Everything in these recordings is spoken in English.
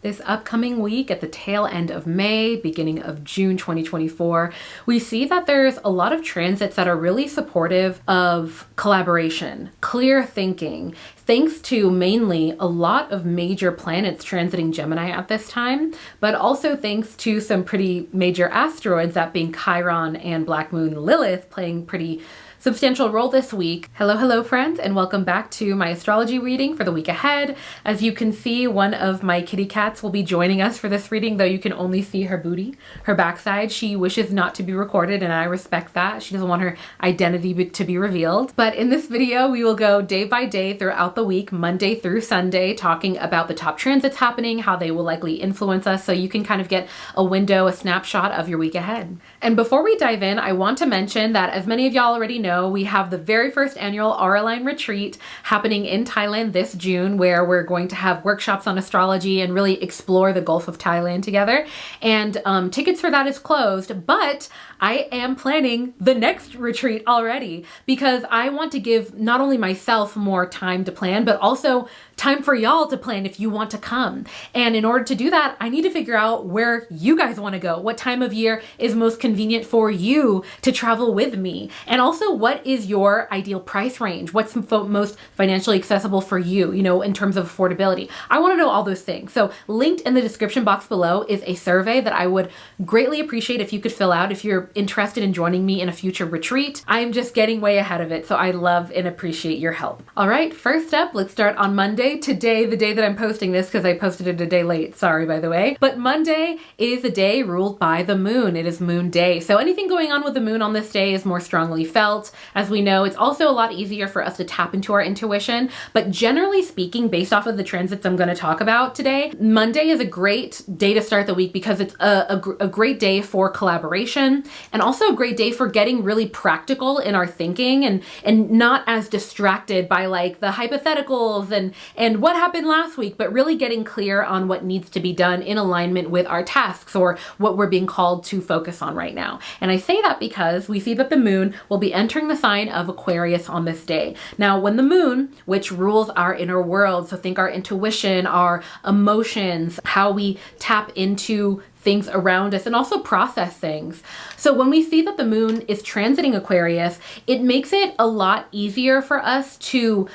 this upcoming week at the tail end of May, beginning of June 2024, we see that there's a lot of transits that are really supportive of collaboration, clear thinking, thanks to mainly a lot of major planets transiting Gemini at this time, but also thanks to some pretty major asteroids, that being Chiron and Black Moon Lilith, playing pretty substantial role this week. Hello friends, and welcome back to my astrology reading for the week ahead. As you can see, one of my kitty cats will be joining us for this reading, though you can only see her booty, her backside. She wishes not to be recorded, and I respect that. She doesn't want her identity to be revealed. But in this video, we will go day by day throughout the week, Monday through Sunday, talking about the top transits happening, how they will likely influence us, so you can kind of get a window, a snapshot of your week ahead. And before we dive in, I want to mention that, as many of y'all already know, we have the very first annual Aura-Line retreat happening in Thailand this June, where we're going to have workshops on astrology and really explore the Gulf of Thailand together. And tickets for that is closed, but I am planning the next retreat already because I want to give not only myself more time to plan, but also time for y'all to plan if you want to come. And in order to do that, I need to figure out where you guys want to go. What time of year is most convenient for you to travel with me? And also, what is your ideal price range? What's most financially accessible for you, in terms of affordability? I want to know all those things. So linked in the description box below is a survey that I would greatly appreciate if you could fill out if you're interested in joining me in a future retreat. I'm just getting way ahead of it, so I love and appreciate your help. All right, first up, let's start on Monday. Today, the day that I'm posting this, because I posted it a day late, sorry by the way. But Monday is a day ruled by the moon. It is moon day. So anything going on with the moon on this day is more strongly felt. As we know, it's also a lot easier for us to tap into our intuition. But generally speaking, based off of the transits I'm going to talk about today, Monday is a great day to start the week because it's a great day for collaboration, and also a great day for getting really practical in our thinking and not as distracted by like the hypotheticals and what happened last week, but really getting clear on what needs to be done in alignment with our tasks or what we're being called to focus on right now. And I say that because we see that the moon will be entering the sign of Aquarius on this day. Now, when the moon, which rules our inner world, so think our intuition, our emotions, how we tap into things around us and also process things. So when we see that the moon is transiting Aquarius, it makes it a lot easier for us to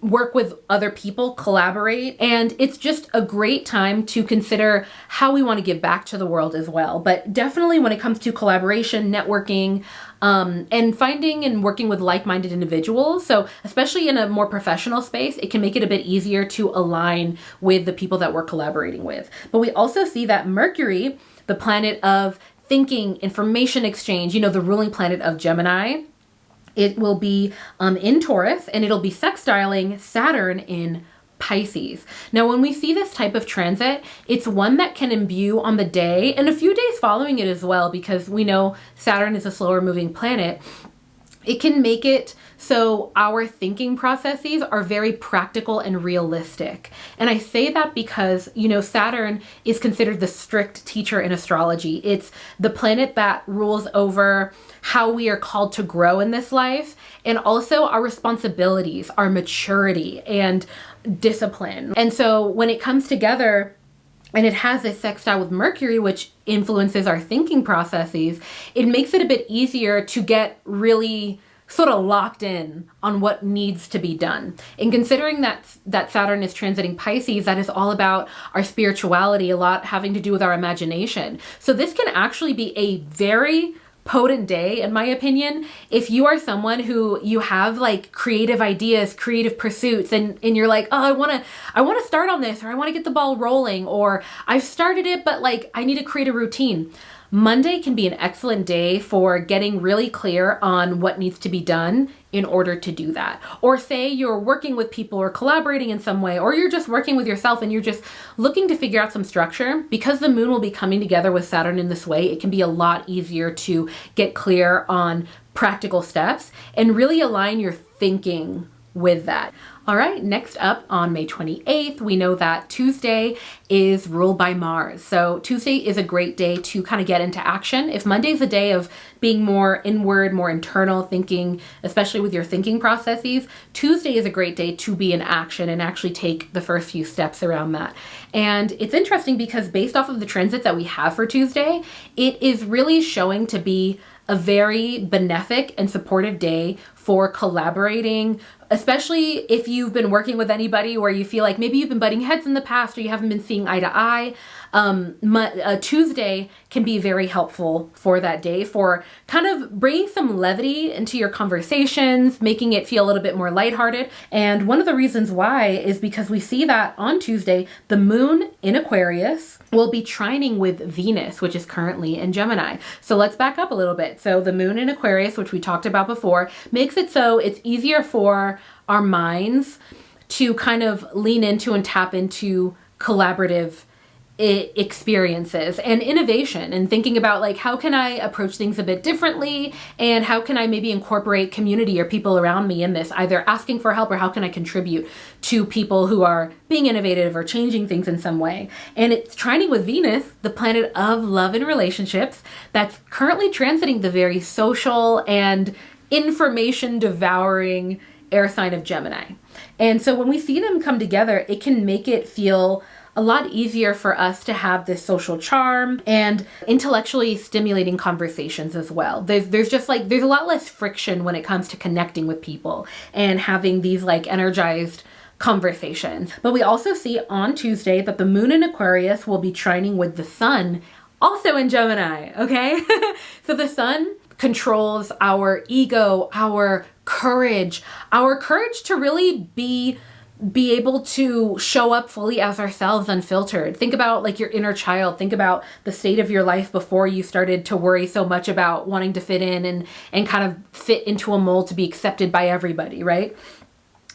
work with other people, collaborate, and it's just a great time to consider how we want to give back to the world as well. But definitely when it comes to collaboration, networking, and finding and working with like-minded individuals, so especially in a more professional space, it can make it a bit easier to align with the people that we're collaborating with. But we also see that Mercury, the planet of thinking, information exchange, the ruling planet of Gemini, it will be in Taurus, and it'll be sextiling Saturn in Pisces. Now, when we see this type of transit, it's one that can imbue on the day and a few days following it as well, because we know Saturn is a slower moving planet. It can make it so our thinking processes are very practical and realistic. And I say that because, Saturn is considered the strict teacher in astrology. It's the planet that rules over how we are called to grow in this life, and also our responsibilities, our maturity, and discipline. And so when it comes together, and it has a sextile with Mercury, which influences our thinking processes, it makes it a bit easier to get really sort of locked in on what needs to be done. And considering that Saturn is transiting Pisces, that is all about our spirituality, a lot having to do with our imagination. So this can actually be a very potent day, in my opinion, if you are someone who you have like creative ideas, creative pursuits, and you're like, oh, I want to start on this, or I want to get the ball rolling, or I've started it, but like I need to create a routine. Monday can be an excellent day for getting really clear on what needs to be done in order to do that. Or say you're working with people or collaborating in some way, or you're just working with yourself and you're just looking to figure out some structure. Because the moon will be coming together with Saturn in this way, it can be a lot easier to get clear on practical steps and really align your thinking with that. All right, next up on May 28th, we know that Tuesday is ruled by Mars. So Tuesday is a great day to kind of get into action. If Monday's a day of being more inward, more internal thinking, especially with your thinking processes, Tuesday is a great day to be in action and actually take the first few steps around that. And it's interesting because based off of the transits that we have for Tuesday, it is really showing to be a very benefic and supportive day for collaborating, especially if you've been working with anybody where you feel like maybe you've been butting heads in the past or you haven't been seeing eye to eye. Tuesday can be very helpful for that day, for kind of bringing some levity into your conversations, making it feel a little bit more lighthearted. And one of the reasons why is because we see that on Tuesday, the moon in Aquarius will be trining with Venus, which is currently in Gemini. So let's back up a little bit. So the moon in Aquarius, which we talked about before, makes it so it's easier for our minds to kind of lean into and tap into collaborative experiences and innovation, and thinking about like, how can I approach things a bit differently, and how can I maybe incorporate community or people around me in this, either asking for help or how can I contribute to people who are being innovative or changing things in some way. And it's trining with Venus, the planet of love and relationships, that's currently transiting the very social and information devouring air sign of Gemini. And so when we see them come together, it can make it feel a lot easier for us to have this social charm and intellectually stimulating conversations as well. There's a lot less friction when it comes to connecting with people and having these like energized conversations. But we also see on Tuesday that the moon in Aquarius will be trining with the sun, also in Gemini, okay? So the sun controls our ego, our courage to really be able to show up fully as ourselves, unfiltered. Think about like your inner child. Think about the state of your life before you started to worry so much about wanting to fit in and kind of fit into a mold to be accepted by everybody, right?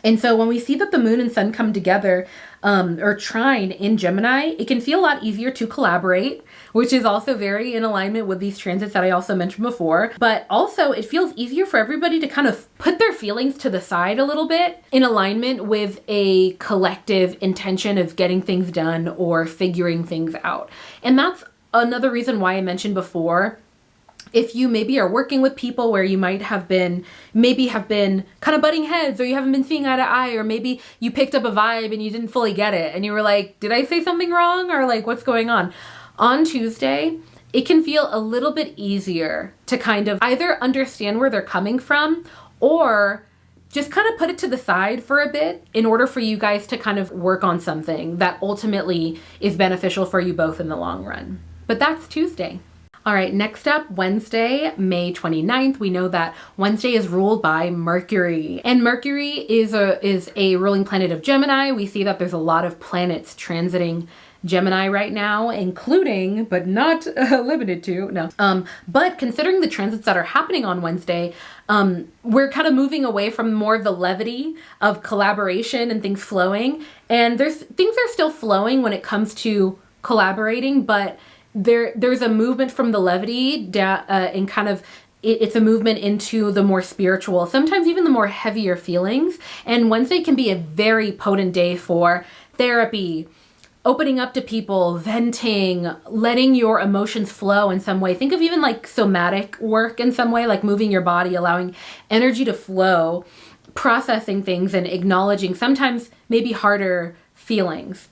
And so when we see that the moon and sun come together or trine in Gemini, it can feel a lot easier to collaborate, which is also very in alignment with these transits that I also mentioned before. But also it feels easier for everybody to kind of put their feelings to the side a little bit in alignment with a collective intention of getting things done or figuring things out. And that's another reason why I mentioned before, if you maybe are working with people where you might have been kind of butting heads, or you haven't been seeing eye to eye, or maybe you picked up a vibe and you didn't fully get it and you were like, did I say something wrong? Or like, what's going on? On Tuesday, it can feel a little bit easier to kind of either understand where they're coming from or just kind of put it to the side for a bit in order for you guys to kind of work on something that ultimately is beneficial for you both in the long run. But that's Tuesday. All right, next up, Wednesday, May 29th. We know that Wednesday is ruled by Mercury. And Mercury is a ruling planet of Gemini. We see that there's a lot of planets transiting Gemini right now, including, but not limited to, but considering the transits that are happening on Wednesday, we're kind of moving away from more of the levity of collaboration and things flowing. And things are still flowing when it comes to collaborating, but there's a movement from the levity and kind of it's a movement into the more spiritual, sometimes even the more heavier feelings. And Wednesday can be a very potent day for therapy, opening up to people, venting, letting your emotions flow in some way. Think of even like somatic work in some way, like moving your body, allowing energy to flow, processing things and acknowledging sometimes maybe harder feelings.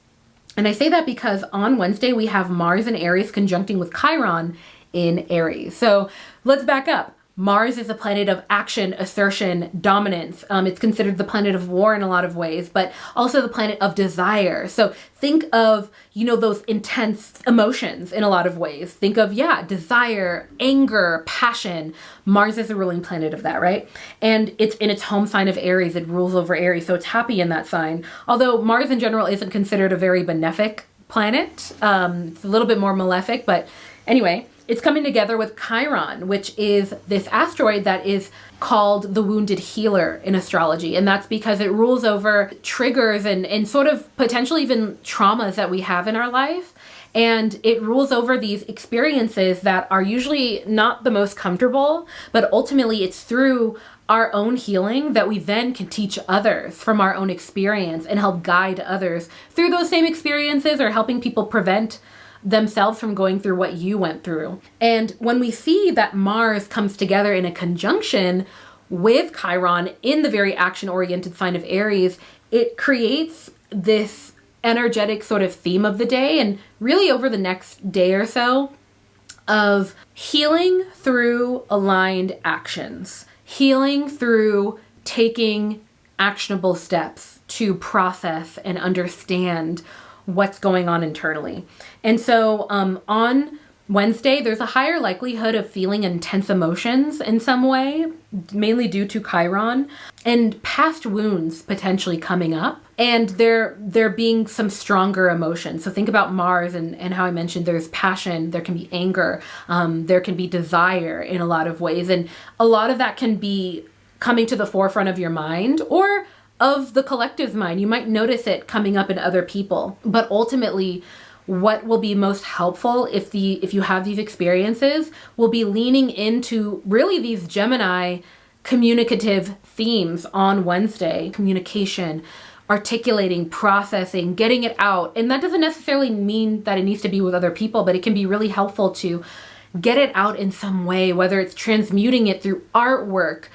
And I say that because on Wednesday we have Mars in Aries conjuncting with Chiron in Aries. So let's back up. Mars is a planet of action, assertion, dominance. It's considered the planet of war in a lot of ways, but also the planet of desire. So think of, those intense emotions in a lot of ways. Think of, desire, anger, passion. Mars is a ruling planet of that, right? And it's in its home sign of Aries. It rules over Aries, so it's happy in that sign. Although Mars in general isn't considered a very benefic planet. It's a little bit more malefic, but anyway, It's coming together with Chiron, which is this asteroid that is called the wounded healer in astrology. And that's because it rules over triggers and sort of potentially even traumas that we have in our life. And it rules over these experiences that are usually not the most comfortable, but ultimately it's through our own healing that we then can teach others from our own experience and help guide others through those same experiences, or helping people prevent themselves from going through what you went through. And when we see that Mars comes together in a conjunction with Chiron in the very action-oriented sign of Aries, it creates this energetic sort of theme of the day, and really over the next day or so, of healing through aligned actions. Healing through taking actionable steps to process and understand what's going on internally. And so on Wednesday, there's a higher likelihood of feeling intense emotions in some way, mainly due to Chiron, and past wounds potentially coming up, and there being some stronger emotions. So think about Mars and how I mentioned there's passion, there can be anger, there can be desire in a lot of ways, and a lot of that can be coming to the forefront of your mind or of the collective's mind. You might notice it coming up in other people, but ultimately what will be most helpful if you have these experiences will be leaning into really these Gemini communicative themes on Wednesday. Communication, articulating, processing, getting it out. And that doesn't necessarily mean that it needs to be with other people, but it can be really helpful to get it out in some way, whether it's transmuting it through artwork,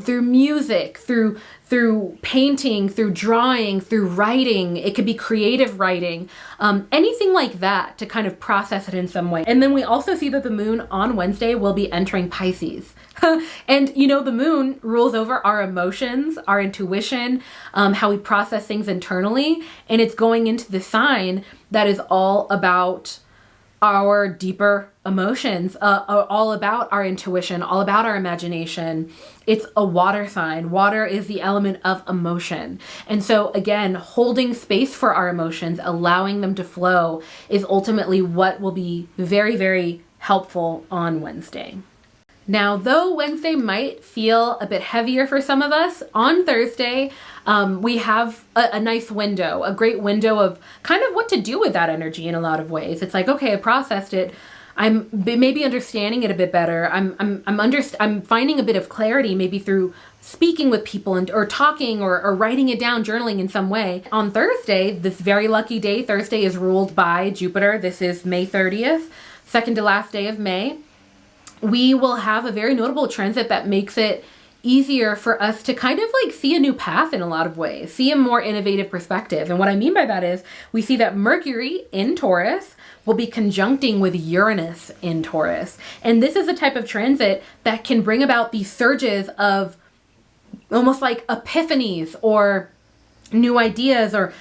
through music, through painting, through drawing, through writing. It could be creative writing, anything like that to kind of process it in some way. And then we also see that the moon on Wednesday will be entering Pisces. And the moon rules over our emotions, our intuition, how we process things internally. And it's going into the sign that is all about our deeper emotions, all about our intuition, all about our imagination. It's a water sign. Water is the element of emotion. And so again, holding space for our emotions, allowing them to flow, is ultimately what will be very, very helpful on Wednesday. Now, though Wednesday might feel a bit heavier for some of us, on Thursday, we have a nice window, a great window of kind of what to do with that energy in a lot of ways. It's like, okay, I processed it. I'm maybe understanding it a bit better. I'm finding a bit of clarity, maybe through speaking with people or talking or writing it down, journaling in some way. On Thursday, this very lucky day, Thursday is ruled by Jupiter. This is May 30th, second to last day of May. We will have a very notable transit that makes it easier for us to kind of like see a new path in a lot of ways, see a more innovative perspective. And what I mean by that is we see that Mercury in Taurus will be conjuncting with Uranus in Taurus. And this is a type of transit that can bring about these surges of almost like epiphanies or new ideas or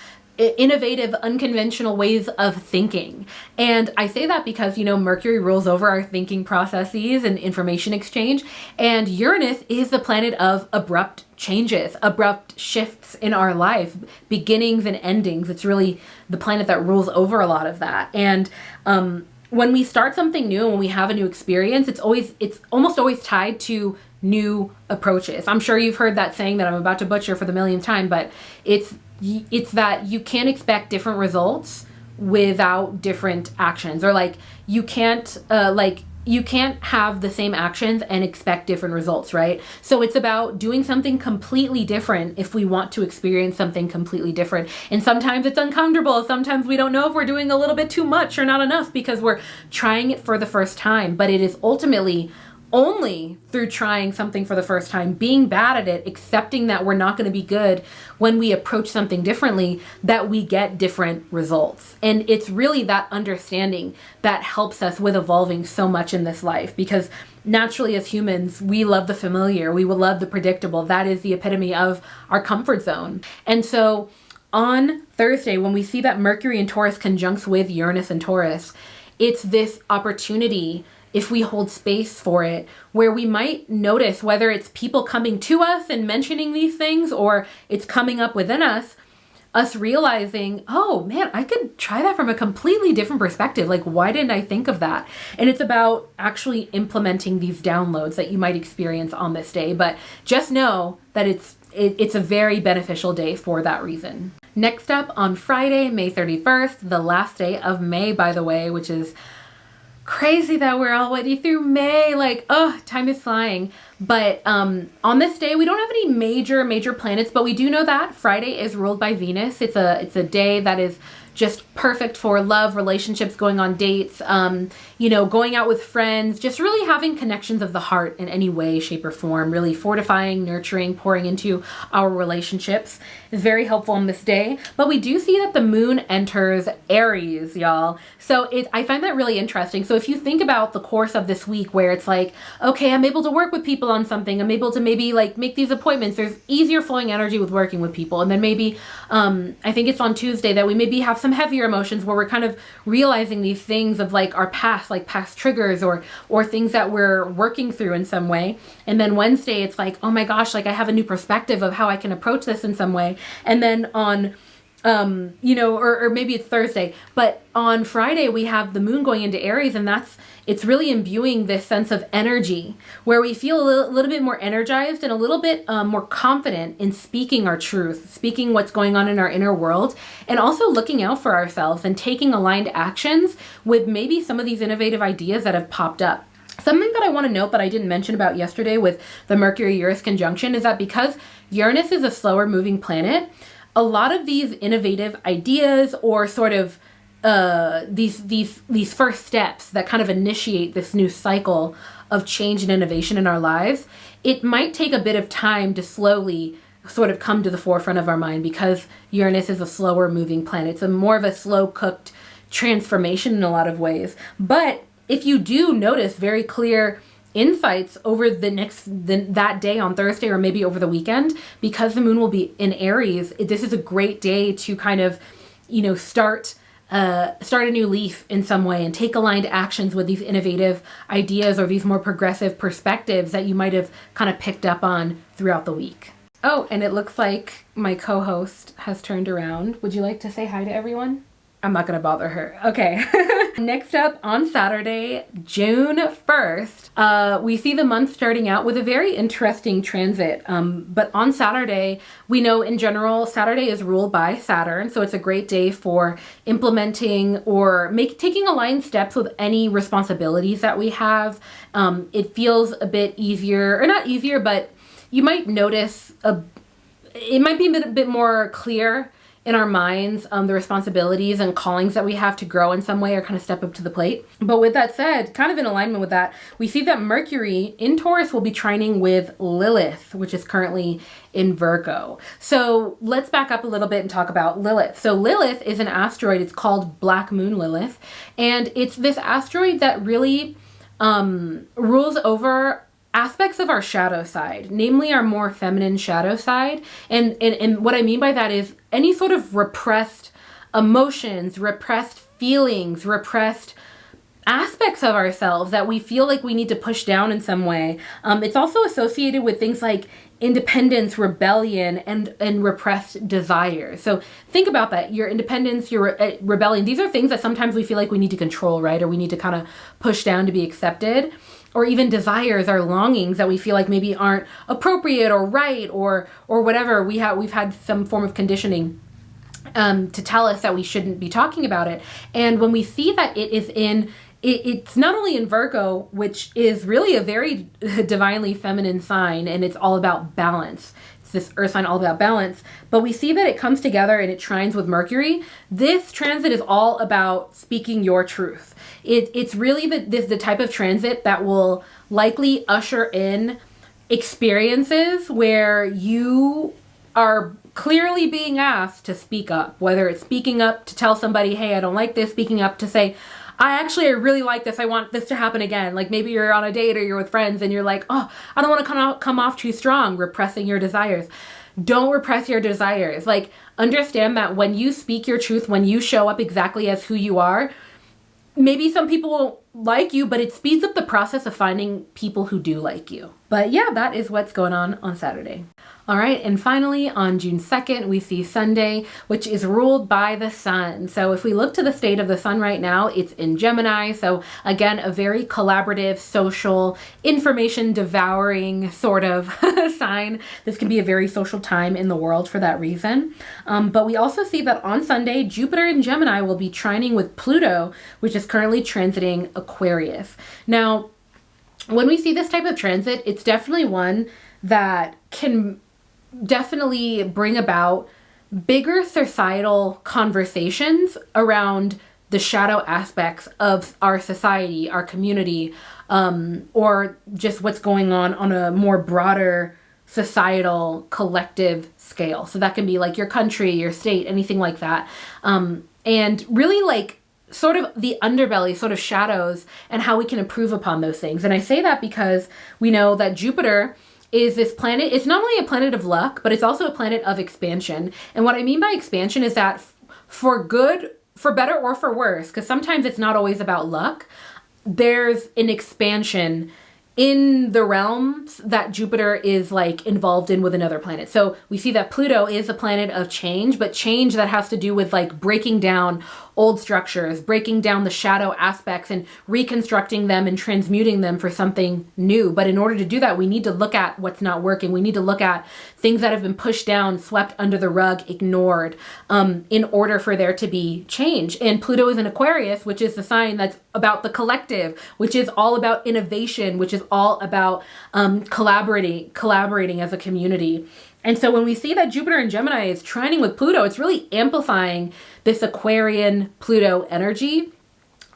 innovative, unconventional ways of thinking. And I say that because, Mercury rules over our thinking processes and information exchange, and Uranus is the planet of abrupt changes, abrupt shifts in our life, beginnings and endings. It's really the planet that rules over a lot of that. And when we start something new, when we have a new experience, it's almost always tied to new approaches. I'm sure you've heard that saying that I'm about to butcher for the millionth time, but it's that you can't expect different results without different actions, or you can't have the same actions and expect different results, right? So it's about doing something completely different if we want to experience something completely different. And sometimes it's uncomfortable. Sometimes we don't know if we're doing a little bit too much or not enough because we're trying it for the first time. But it is ultimately only through trying something for the first time, being bad at it, accepting that we're not going to be good when we approach something differently, that we get different results. And it's really that understanding that helps us with evolving so much in this life, because naturally as humans, we love the familiar, we will love the predictable. That is the epitome of our comfort zone. And so on Thursday, when we see that Mercury in Taurus conjuncts with Uranus in Taurus, it's this opportunity, if we hold space for it, where we might notice whether it's people coming to us and mentioning these things or it's coming up within us, us realizing, oh man, I could try that from a completely different perspective. Like, why didn't I think of that? And it's about actually implementing these downloads that you might experience on this day. But just know that it's a very beneficial day for that reason. Next up, on Friday, May 31st, the last day of May, by the way, which is crazy that we're already through May. Like, oh, time is flying. But on this day, we don't have any major planets, but we do know that Friday is ruled by Venus. It's a day that is just perfect for love, relationships, going on dates, going out with friends, just really having connections of the heart in any way, shape, or form, really fortifying, nurturing, pouring into our relationships is very helpful on this day. But we do see that the moon enters Aries, y'all. So I find that really interesting. So if you think about the course of this week where it's like, okay, I'm able to work with people on something, I'm able to maybe like make these appointments, there's easier flowing energy with working with people. And then maybe, I think it's on Tuesday that we maybe have some heavier emotions where we're kind of realizing these things of like our past, like past triggers or things that we're working through in some way. And then Wednesday, it's like, oh my gosh, like I have a new perspective of how I can approach this in some way. And then on or maybe it's Thursday, but on Friday we have the moon going into Aries, and it's really imbuing this sense of energy where we feel a little bit more energized and a little bit more confident in speaking our truth, speaking what's going on in our inner world, and also looking out for ourselves and taking aligned actions with maybe some of these innovative ideas that have popped up. Something that I want to note that I didn't mention about yesterday with the Mercury-Uranus conjunction is that because Uranus is a slower moving planet, a lot of these innovative ideas or sort of these first steps that kind of initiate this new cycle of change and innovation in our lives, it might take a bit of time to slowly sort of come to the forefront of our mind because Uranus is a slower moving planet. It's more of a slow cooked transformation in a lot of ways. But if you do notice very clear insights over that day on Thursday or maybe over the weekend, because the moon will be in Aries, this is a great day to kind of, start a new leaf in some way and take aligned actions with these innovative ideas or these more progressive perspectives that you might have kind of picked up on throughout the week. Oh, and it looks like my co-host has turned around. Would you like to say hi to everyone? I'm not going to bother her. Okay. Next up, on Saturday, June 1st, we see the month starting out with a very interesting transit. But on Saturday, we know in general, Saturday is ruled by Saturn. So it's a great day for implementing or taking aligned steps with any responsibilities that we have. It feels a bit easier, or not easier, but you might notice it might be a bit more clear in our minds, the responsibilities and callings that we have to grow in some way or kind of step up to the plate. But with that said, kind of in alignment with that, we see that Mercury in Taurus will be trining with Lilith, which is currently in Virgo. So let's back up a little bit and talk about Lilith. So Lilith is an asteroid. It's called Black Moon Lilith. And it's this asteroid that really rules over aspects of our shadow side, namely our more feminine shadow side. And what I mean by that is any sort of repressed emotions, repressed feelings, repressed aspects of ourselves that we feel like we need to push down in some way. It's also associated with things like independence, rebellion, and repressed desires. So think about that. Your independence, your rebellion, these are things that sometimes we feel like we need to control, right? Or we need to kind of push down to be accepted. Or even desires or longings that we feel like maybe aren't appropriate or right or whatever. We've had some form of conditioning to tell us that we shouldn't be talking about it. And when we see that it's not only in Virgo, which is really a very divinely feminine sign, and it's all about balance. It's this earth sign all about balance. But we see that it comes together and it trines with Mercury. This transit is all about speaking your truth. It's really the type of transit that will likely usher in experiences where you are clearly being asked to speak up, whether it's speaking up to tell somebody, hey, I don't like this, speaking up to say, I really like this. I want this to happen again. Like maybe you're on a date or you're with friends and you're like, oh, I don't want to come off too strong, repressing your desires. Don't repress your desires. Like understand that when you speak your truth, when you show up exactly as who you are, maybe some people won't like you, but it speeds up the process of finding people who do like you. But yeah, that is what's going on Saturday. All right, and finally on June 2nd, we see Sunday, which is ruled by the sun. So if we look to the state of the sun right now, it's in Gemini. So again, a very collaborative, social, information devouring sort of sign. This can be a very social time in the world for that reason. But we also see that on Sunday, Jupiter in Gemini will be trining with Pluto, which is currently transiting Aquarius. Now, when we see this type of transit, it's definitely one that can definitely bring about bigger societal conversations around the shadow aspects of our society, our community, or just what's going on a more broader societal collective scale. So that can be like your country, your state, anything like that. And really like sort of the underbelly, sort of shadows, and how we can improve upon those things. And I say that because we know that Jupiter is this planet. It's not only a planet of luck, but it's also a planet of expansion. And what I mean by expansion is that for good, for better or for worse, because sometimes it's not always about luck, there's an expansion in the realms that Jupiter is like involved in with another planet. So we see that Pluto is a planet of change, but change that has to do with like breaking down old structures, breaking down the shadow aspects and reconstructing them and transmuting them for something new. But in order to do that, we need to look at what's not working. We need to look at things that have been pushed down, swept under the rug, ignored, in order for there to be change. And Pluto is in Aquarius, which is the sign that's about the collective, which is all about innovation, which is all about collaborating as a community. And so when we see that Jupiter in Gemini is trining with Pluto, it's really amplifying this Aquarian Pluto energy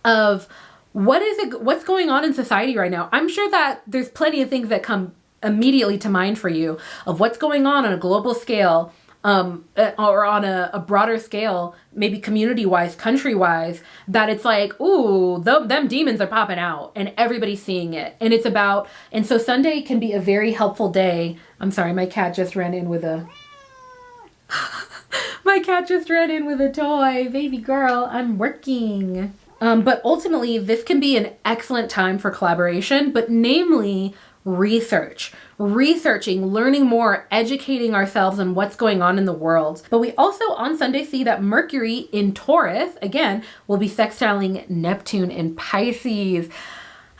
of what's going on in society right now. I'm sure that there's plenty of things that come immediately to mind for you of what's going on a global scale, or on a broader scale, maybe community-wise, country-wise, that it's like, ooh, them demons are popping out and everybody's seeing it. And so Sunday can be a very helpful day. I'm sorry, my cat just ran in with a toy. Baby girl, I'm working. But ultimately, this can be an excellent time for collaboration, but namely researching, learning more, educating ourselves on what's going on in the world. But we also on Sunday see that Mercury in Taurus, again, will be sextiling Neptune in Pisces.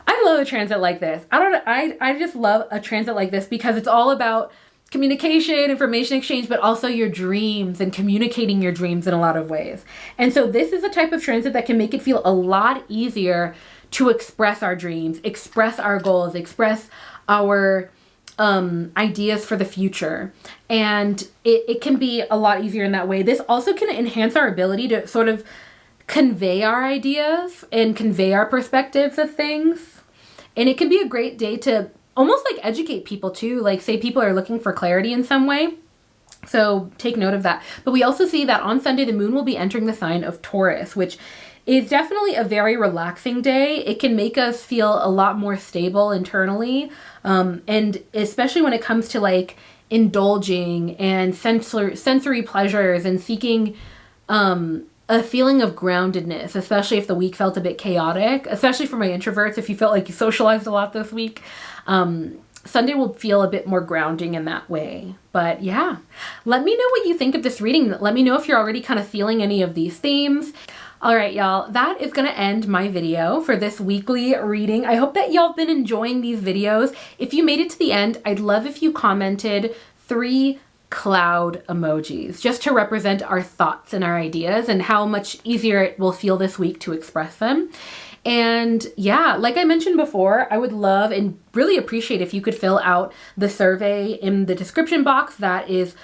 I love a transit like this. I just love a transit like this because it's all about communication, information exchange, but also your dreams and communicating your dreams in a lot of ways. And so this is a type of transit that can make it feel a lot easier to express our dreams, express our goals, express our ideas for the future. And it can be a lot easier in that way. This also can enhance our ability to sort of convey our ideas and convey our perspectives of things. And it can be a great day to almost like educate people too. Like say people are looking for clarity in some way. So take note of that. But we also see that on Sunday, the moon will be entering the sign of Taurus, which is definitely a very relaxing day. It can make us feel a lot more stable internally. And especially when it comes to like indulging and sensory pleasures and seeking a feeling of groundedness, especially if the week felt a bit chaotic, especially for my introverts. If you felt like you socialized a lot this week, Sunday will feel a bit more grounding in that way. But yeah, let me know what you think of this reading. Let me know if you're already kind of feeling any of these themes. All right, y'all, that is going to end my video for this weekly reading. I hope that y'all have been enjoying these videos. If you made it to the end, I'd love if you commented 3 cloud emojis just to represent our thoughts and our ideas and how much easier it will feel this week to express them. And yeah, like I mentioned before, I would love and really appreciate if you could fill out the survey in the description box. That is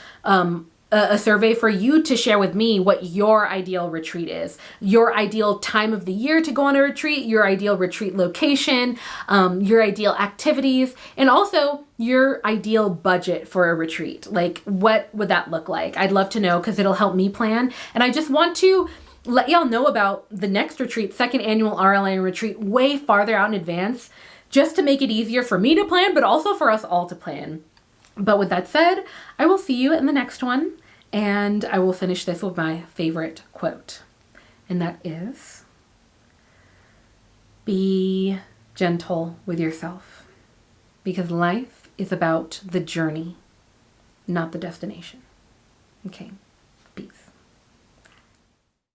a survey for you to share with me what your ideal retreat is, your ideal time of the year to go on a retreat, your ideal retreat location, your ideal activities, and also your ideal budget for a retreat. Like, what would that look like? I'd love to know because it'll help me plan. And I just want to let y'all know about the next retreat, second annual RLN retreat, way farther out in advance, just to make it easier for me to plan, but also for us all to plan. But with that said, I will see you in the next one, and I will finish this with my favorite quote, and that is, be gentle with yourself, because life is about the journey, not the destination. Okay.